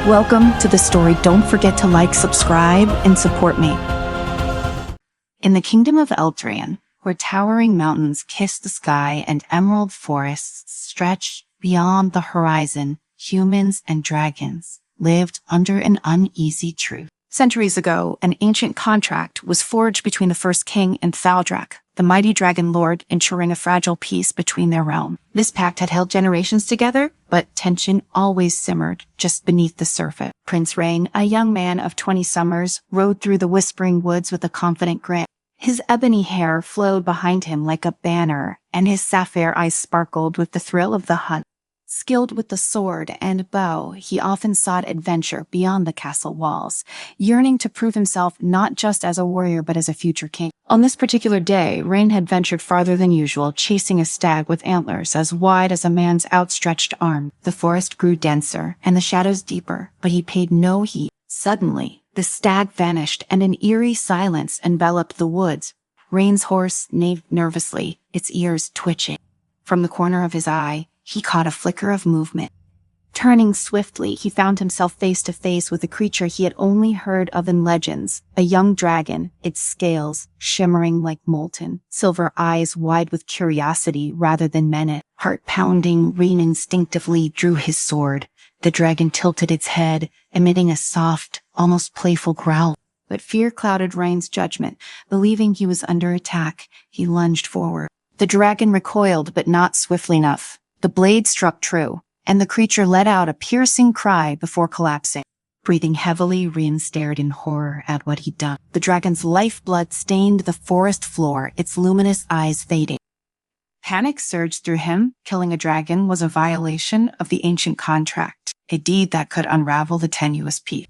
Welcome to the story. Don't forget to like, subscribe, and support me. In the kingdom of Eldraine, where towering mountains kiss the sky and emerald forests stretch beyond the horizon, humans and dragons lived under an uneasy truce. Centuries ago, an ancient contract was forged between the first king and Thaldrak, the mighty dragon lord, ensuring a fragile peace between their realm. This pact had held generations together, but tension always simmered just beneath the surface. Prince Rain, a young man of 20 summers, rode through the whispering woods with a confident grin. His ebony hair flowed behind him like a banner, and his sapphire eyes sparkled with the thrill of the hunt. Skilled with the sword and bow, he often sought adventure beyond the castle walls, yearning to prove himself not just as a warrior but as a future king. On this particular day, Rain had ventured farther than usual, chasing a stag with antlers as wide as a man's outstretched arm. The forest grew denser and the shadows deeper, but he paid no heed. Suddenly, the stag vanished and an eerie silence enveloped the woods. Rain's horse neighed nervously, its ears twitching. From the corner of his eye, he caught a flicker of movement. Turning swiftly, he found himself face to face with a creature he had only heard of in legends, a young dragon, its scales shimmering like molten silver, eyes wide with curiosity rather than menace. Heart pounding, Rain instinctively drew his sword. The dragon tilted its head, emitting a soft, almost playful growl. But fear clouded Rain's judgment. Believing he was under attack, he lunged forward. The dragon recoiled, but not swiftly enough. The blade struck true, and the creature let out a piercing cry before collapsing. Breathing heavily, Rain stared in horror at what he'd done. The dragon's lifeblood stained the forest floor, its luminous eyes fading. Panic surged through him. Killing a dragon was a violation of the ancient contract, a deed that could unravel the tenuous peace.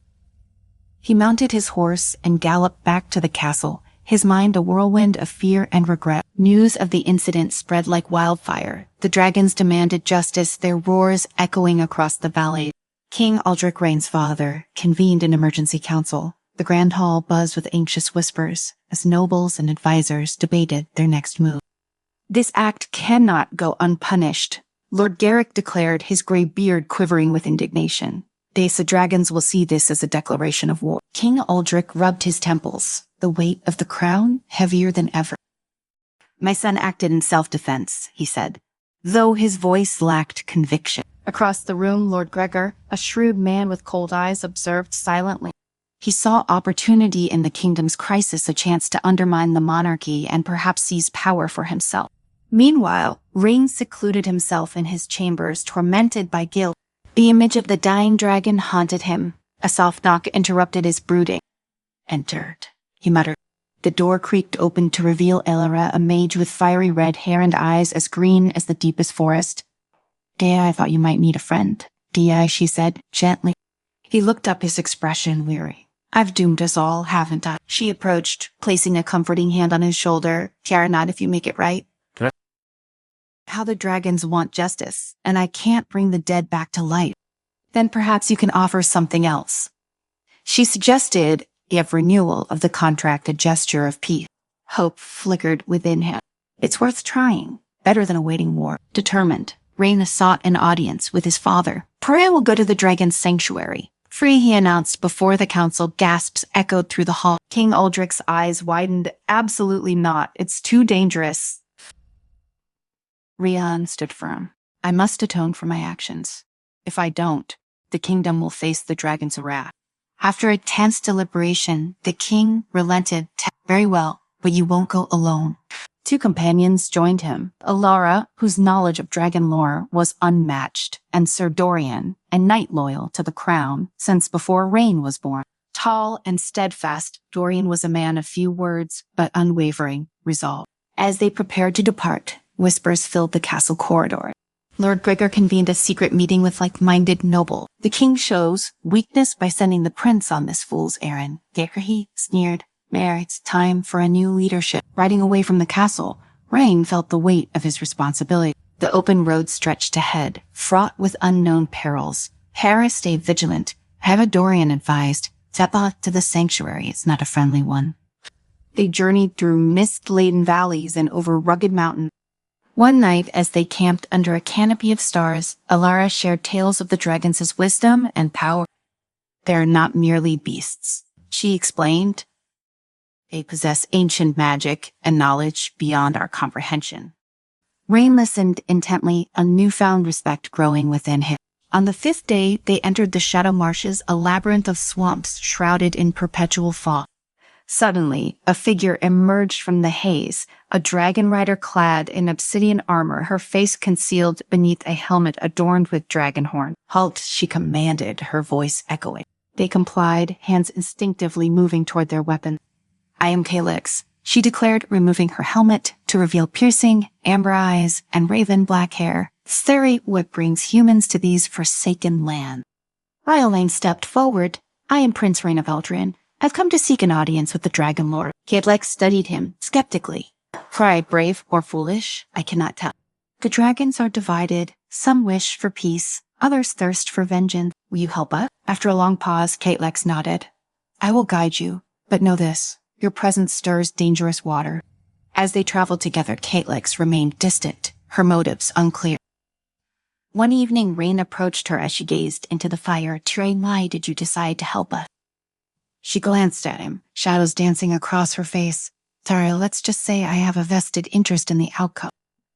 He mounted his horse and galloped back to the castle, his mind a whirlwind of fear and regret. News of the incident spread like wildfire. The dragons demanded justice, their roars echoing across the valley. King Aldrich Rain's father convened an emergency council. The grand hall buzzed with anxious whispers as nobles and advisors debated their next move. This act cannot go unpunished, Lord Garrick declared, his gray beard quivering with indignation. The dragons will see this as a declaration of war. King Aldrich rubbed his temples, the weight of the crown heavier than ever. My son acted in self-defense, he said, though his voice lacked conviction. Across the room, Lord Gregor, a shrewd man with cold eyes, observed silently. He saw opportunity in the kingdom's crisis, a chance to undermine the monarchy and perhaps seize power for himself. Meanwhile, Rain secluded himself in his chambers, tormented by guilt. The image of the dying dragon haunted him. A soft knock interrupted his brooding. Entered, he muttered. The door creaked open to reveal Elara, a mage with fiery red hair and eyes as green as the deepest forest. Dea, I thought you might need a friend. Dea, she said, gently. He looked up, his expression weary. I've doomed us all, haven't I? She approached, placing a comforting hand on his shoulder. Care not if you make it right. How the dragons want justice, and I can't bring the dead back to life. Then perhaps you can offer something else. She suggested a renewal of the contract, a gesture of peace. Hope flickered within him. It's worth trying, better than awaiting war. Determined, Rain sought an audience with his father. Pariah will go to the dragon's sanctuary. Free, he announced before the council. Gasps echoed through the hall. King Aldrich's eyes widened. Absolutely not. It's too dangerous. Rian stood firm. I must atone for my actions. If I don't, the kingdom will face the dragon's wrath. After a tense deliberation, the king relented. Very well, but you won't go alone. 2 companions joined him. Alara, whose knowledge of dragon lore was unmatched, and Sir Dorian, a knight loyal to the crown since before Rain was born. Tall and steadfast, Dorian was a man of few words, but unwavering resolve. As they prepared to depart, whispers filled the castle corridor. Lord Gregor convened a secret meeting with like-minded noble. The king shows weakness by sending the prince on this fool's errand. He sneered. Mayor, it's time for a new leadership. Riding away from the castle, Rain felt the weight of his responsibility. The open road stretched ahead, fraught with unknown perils. Harris stayed vigilant. Dorian advised, step out to the sanctuary. It's not a friendly one. They journeyed through mist-laden valleys and over rugged mountains. One night, as they camped under a canopy of stars, Alara shared tales of the dragons' wisdom and power. They're not merely beasts, she explained. They possess ancient magic and knowledge beyond our comprehension. Rain listened intently, a newfound respect growing within him. On the 5th day, they entered the Shadow Marshes, a labyrinth of swamps shrouded in perpetual fog. Suddenly, a figure emerged from the haze, a dragon rider clad in obsidian armor, her face concealed beneath a helmet adorned with dragon horn. "Halt," she commanded, her voice echoing. They complied, hands instinctively moving toward their weapon. "I am Calyx," she declared, removing her helmet to reveal piercing, amber eyes, and raven black hair. "Theory, what brings humans to these forsaken lands?" Ryoline stepped forward. "I am Prince Rain of Eldrin. I've come to seek an audience with the Dragon Lord." Calyx studied him skeptically. "Cry brave or foolish? I cannot tell. The dragons are divided. Some wish for peace, others thirst for vengeance. Will you help us?" After a long pause, Calyx nodded. "I will guide you, but know this. Your presence stirs dangerous water." As they traveled together, Calyx remained distant, her motives unclear. One evening, Rain approached her as she gazed into the fire. "Train, why did you decide to help us?" She glanced at him, shadows dancing across her face. "Sorry, let's just say I have a vested interest in the outcome."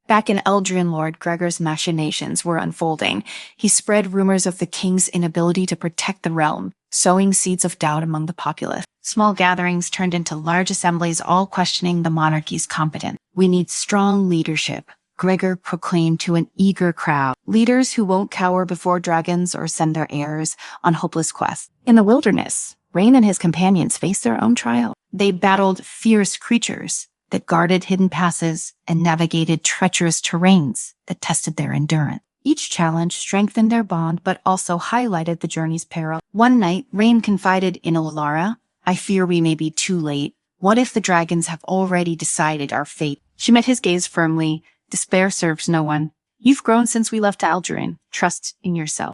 Back in Eldrin, Lord Gregor's machinations were unfolding. He spread rumors of the king's inability to protect the realm, sowing seeds of doubt among the populace. Small gatherings turned into large assemblies, all questioning the monarchy's competence. "We need strong leadership," Gregor proclaimed to an eager crowd. "Leaders who won't cower before dragons or send their heirs on hopeless quests." In the wilderness, Rain and his companions faced their own trial. They battled fierce creatures that guarded hidden passes and navigated treacherous terrains that tested their endurance. Each challenge strengthened their bond, but also highlighted the journey's peril. One night, Rain confided in Alara, "I fear we may be too late. What if the dragons have already decided our fate?" She met his gaze firmly. "Despair serves no one. You've grown since we left Algerin. Trust in yourself."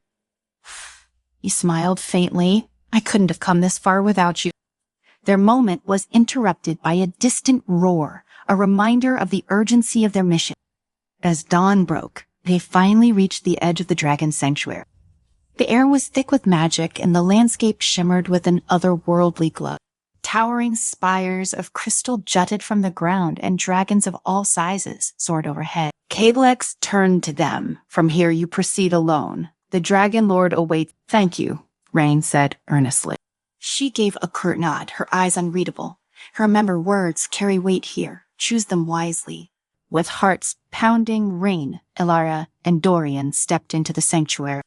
He smiled faintly. "I couldn't have come this far without you." Their moment was interrupted by a distant roar, a reminder of the urgency of their mission. As dawn broke, they finally reached the edge of the dragon sanctuary. The air was thick with magic, and the landscape shimmered with an otherworldly glow. Towering spires of crystal jutted from the ground, and dragons of all sizes soared overhead. Calyx turned to them. "From here you proceed alone. The Dragon Lord awaits." "Thank you," Rain said earnestly. She gave a curt nod, her eyes unreadable. "Remember, words carry weight here. Choose them wisely." With hearts pounding, Rain, Ilara, and Dorian stepped into the sanctuary.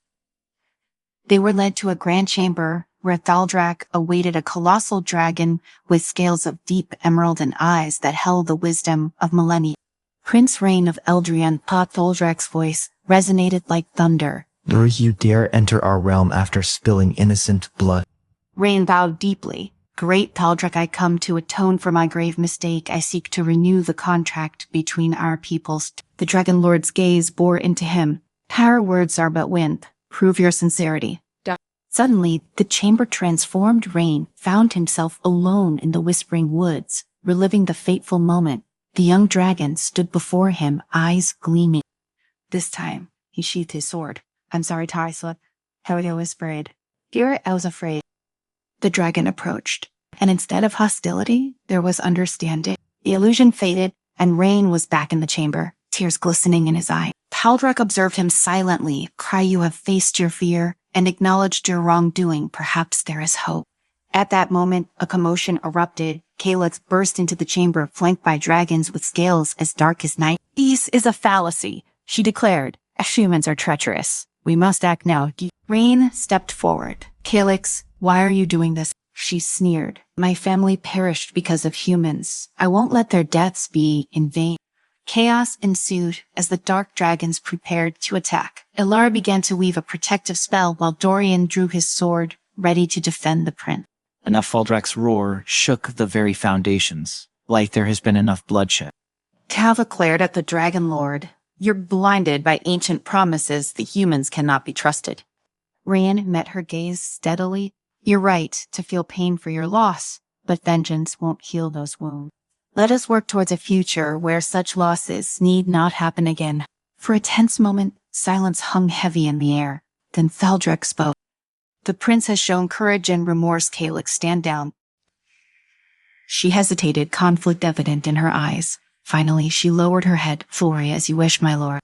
They were led to a grand chamber where Thaldrak awaited a colossal dragon with scales of deep emerald and eyes that held the wisdom of millennia. Prince Rain of Eldrian, Thaldrak's voice resonated like thunder. "Nor you dare enter our realm after spilling innocent blood." Rain bowed deeply. "Great Thaldrak, I come to atone for my grave mistake. I seek to renew the contract between our peoples." The Dragon Lord's gaze bore into him. "Our words are but wind. Prove your sincerity." Suddenly, the chamber transformed. Rain found himself alone in the Whispering Woods, reliving the fateful moment. The young dragon stood before him, eyes gleaming. This time, he sheathed his sword. "I'm sorry, Tarisla," Helga whispered. "Dear, I was afraid." The dragon approached, and instead of hostility, there was understanding. The illusion faded, and Rain was back in the chamber, tears glistening in his eyes. Thaldrak observed him silently. "Cry, you have faced your fear and acknowledged your wrongdoing. Perhaps there is hope." At that moment, a commotion erupted. Calyx burst into the chamber, flanked by dragons with scales as dark as night. "This is a fallacy," she declared. "Humans are treacherous. We must act now." Rain stepped forward. "Calyx, why are you doing this?" She sneered. "My family perished because of humans. I won't let their deaths be in vain." Chaos ensued as the dark dragons prepared to attack. Ilara began to weave a protective spell while Dorian drew his sword, ready to defend the prince. Enough. Thaldrak's roar shook the very foundations, like there has been enough bloodshed. Talva glared at the Dragon Lord. "You're blinded by ancient promises. The humans cannot be trusted." Rain met her gaze steadily. "You're right to feel pain for your loss, but vengeance won't heal those wounds. Let us work towards a future where such losses need not happen again." For a tense moment, silence hung heavy in the air. Then Thaldrak spoke. The prince has shown courage and remorse, Calyx. Stand down. She hesitated, conflict evident in her eyes. Finally, she lowered her head. Flory, as you wish, my lord.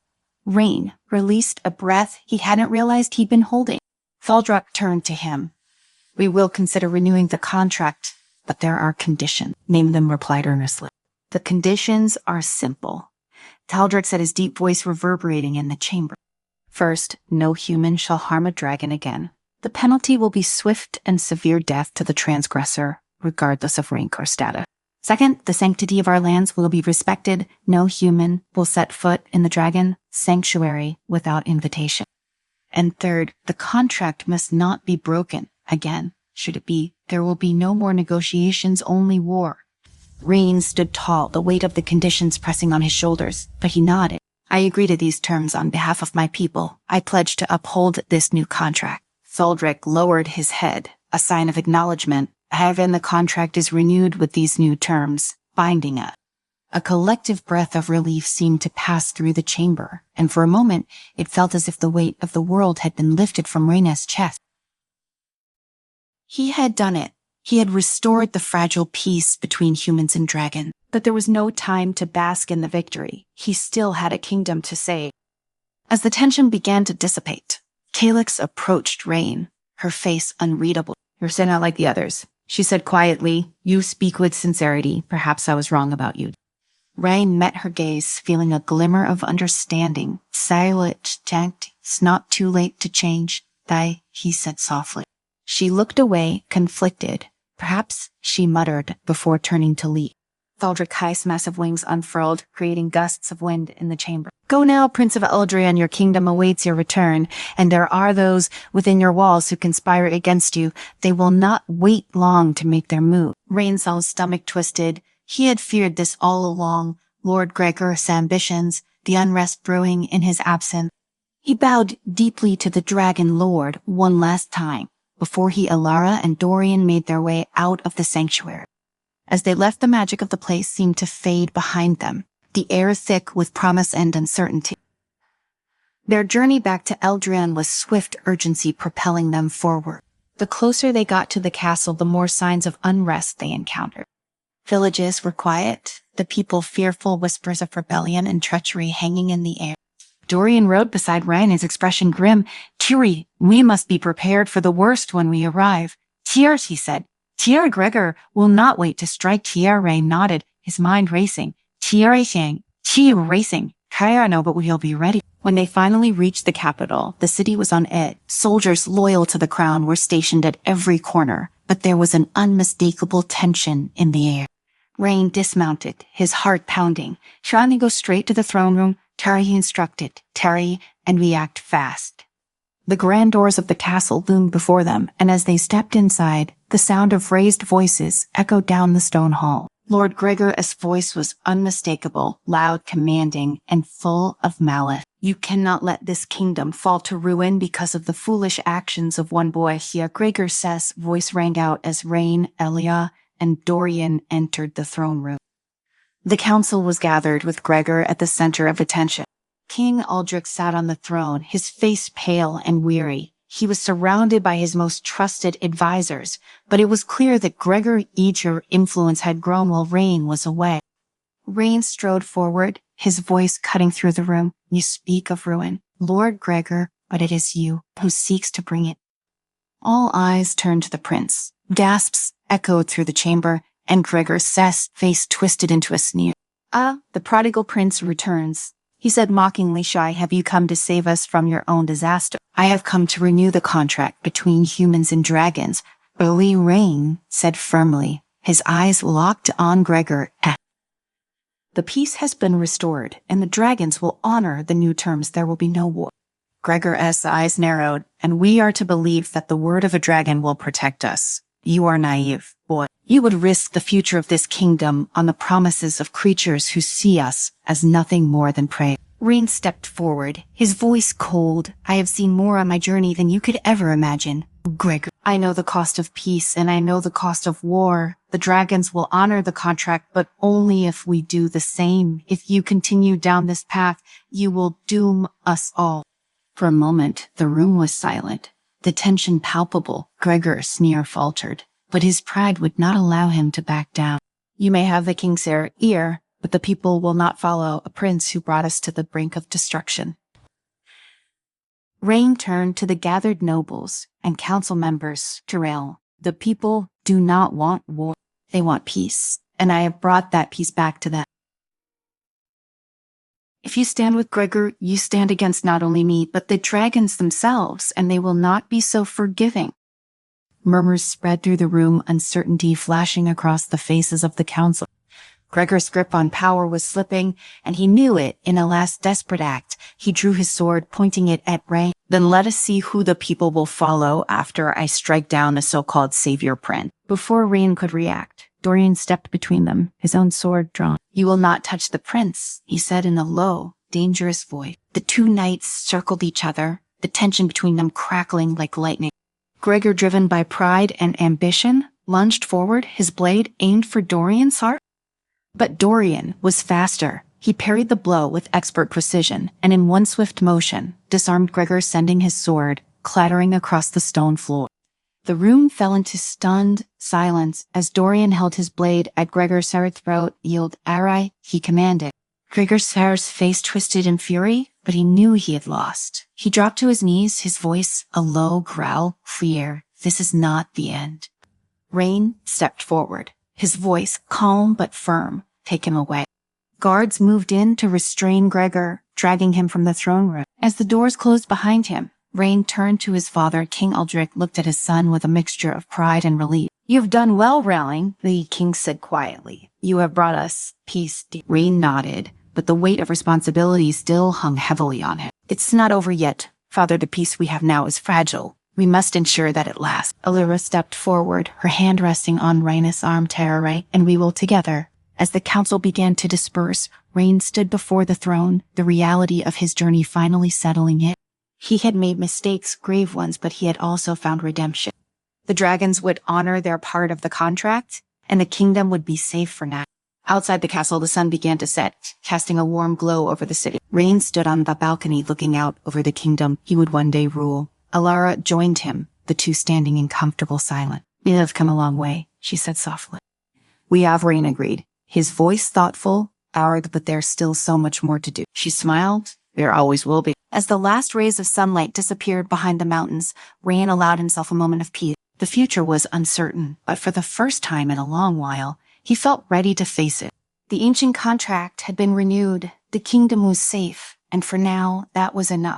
Rain released a breath he hadn't realized he'd been holding. Thaldrak turned to him. We will consider renewing the contract, but there are conditions. Name them, replied earnestly. The conditions are simple. Thaldrak said, his deep voice reverberating in the chamber. First, no human shall harm a dragon again. The penalty will be swift and severe death to the transgressor, regardless of rank or status. Second, the sanctity of our lands will be respected. No human will set foot in the dragon sanctuary without invitation. And third, the contract must not be broken again. Should it be, there will be no more negotiations, only war. Rain stood tall, the weight of the conditions pressing on his shoulders, but he nodded. I agree to these terms on behalf of my people. I pledge to uphold this new contract. Thaldrak lowered his head, a sign of acknowledgement. However, the contract is renewed with these new terms, binding us. A collective breath of relief seemed to pass through the chamber, and for a moment it felt as if the weight of the world had been lifted from Reyna's chest. He had done it. He had restored the fragile peace between humans and dragons. But there was no time to bask in the victory. He still had a kingdom to save. As the tension began to dissipate, Calyx approached Rain, her face unreadable. You're still not like the others, she said quietly. You speak with sincerity. Perhaps I was wrong about you. Rain met her gaze, feeling a glimmer of understanding. Silent, it's not too late to change. He said softly. She looked away, conflicted. Perhaps, she muttered before turning to leave. Thaldrak's massive wings unfurled, creating gusts of wind in the chamber. Go now, Prince of Eldrian, your kingdom awaits your return, and there are those within your walls who conspire against you. They will not wait long to make their move. Rain's stomach twisted. He had feared this all along. Lord Gregor's ambitions, the unrest brewing in his absence. He bowed deeply to the Dragon Lord one last time, before Alara and Dorian made their way out of the sanctuary. As they left, the magic of the place seemed to fade behind them, the air thick with promise and uncertainty. Their journey back to Eldrian was swift urgency propelling them forward. The closer they got to the castle, the more signs of unrest they encountered. Villages were quiet, the people fearful, whispers of rebellion and treachery hanging in the air. Dorian rode beside Ryan, his expression grim. Tiri, we must be prepared for the worst when we arrive. Tears, he said. Tier Gregor will not wait to strike. Tier Ray nodded, his mind racing. Tier racing. I know, but we'll be ready. When they finally reached the capital, the city was on edge. Soldiers loyal to the crown were stationed at every corner, but there was an unmistakable tension in the air. Rain dismounted, his heart pounding. Shall we go straight to the throne room? Tarry, he instructed. Tarry, and we act fast. The grand doors of the castle loomed before them, and as they stepped inside, the sound of raised voices echoed down the stone hall. Lord Gregor's voice was unmistakable, loud, commanding, and full of malice. You cannot let this kingdom fall to ruin because of the foolish actions of one boy. Here, Gregor's voice rang out as Rain, Elia, and Dorian entered the throne room. The council was gathered with Gregor at the center of attention. King Aldrich sat on the throne, his face pale and weary. He was surrounded by his most trusted advisors, but it was clear that Gregor's influence had grown while Rain was away. Rain strode forward, his voice cutting through the room. You speak of ruin, Lord Gregor, but it is you who seeks to bring it. All eyes turned to the prince. Gasps echoed through the chamber, and Gregor's face twisted into a sneer. The prodigal prince returns. He said mockingly, Shy, have you come to save us from your own disaster? I have come to renew the contract between humans and dragons. Early Rain said firmly, his eyes locked on Gregor. The peace has been restored, and the dragons will honor the new terms. There will be no war. Gregor's eyes narrowed, and we are to believe that the word of a dragon will protect us. You are naive, boy. You would risk the future of this kingdom on the promises of creatures who see us as nothing more than prey. Rain stepped forward, his voice cold. I have seen more on my journey than you could ever imagine. Gregor, I know the cost of peace, and I know the cost of war. The dragons will honor the contract, but only if we do the same. If you continue down this path, you will doom us all. For a moment, the room was silent. the tension palpable. Gregor's sneer faltered, but his pride would not allow him to back down. You may have the king's ear, but the people will not follow a prince who brought us to the brink of destruction. Rain turned to the gathered nobles and council members to rail. The people do not want war. They want peace, and I have brought that peace back to them. If you stand with Gregor, you stand against not only me, but the dragons themselves, and they will not be so forgiving. Murmurs spread through the room, uncertainty flashing across the faces of the council. Gregor's grip on power was slipping, and he knew it. In a last desperate act, he drew his sword, pointing it at Rain. Then let us see who the people will follow after I strike down the so-called savior prince. Before Rain could react, Dorian stepped between them, his own sword drawn. You will not touch the prince, he said in a low, dangerous voice. The two knights circled each other, the tension between them crackling like lightning. Gregor, driven by pride and ambition, lunged forward, his blade aimed for Dorian's heart. But Dorian was faster. He parried the blow with expert precision, and in one swift motion, disarmed Gregor, sending his sword clattering across the stone floor. The room fell into stunned silence as Dorian held his blade at Gregor's throat. Yield, Arai, he commanded. Gregor's face twisted in fury, but he knew he had lost. He dropped to his knees, his voice a low growl. Fear, this is not the end. Rain stepped forward, his voice calm but firm. Take him away. Guards moved in to restrain Gregor, dragging him from the throne room. As the doors closed behind him, Rain turned to his father. King Aldric looked at his son with a mixture of pride and relief. You have done well, Rowling, the king said quietly. You have brought us peace. Rain nodded, but the weight of responsibility still hung heavily on him. It's not over yet, father. The peace we have now is fragile. We must ensure that it lasts. Allura stepped forward, her hand resting on Rhaenys' arm. Terror, and we will together. As the council began to disperse, Rain stood before the throne, the reality of his journey finally settling in. He had made mistakes, grave ones, but he had also found redemption. The dragons would honor their part of the contract, and the kingdom would be safe for now. Outside the castle, the sun began to set, casting a warm glow over the city. Rain stood on the balcony looking out over the kingdom he would one day rule. Alara joined him, the two standing in comfortable silence. We have come a long way, she said softly. We have, Rain agreed, his voice thoughtful, but there's still so much more to do. She smiled. There always will be. As the last rays of sunlight disappeared behind the mountains, Rain allowed himself a moment of peace. The future was uncertain, but for the first time in a long while, he felt ready to face it. The ancient contract had been renewed, the kingdom was safe, and for now, that was enough.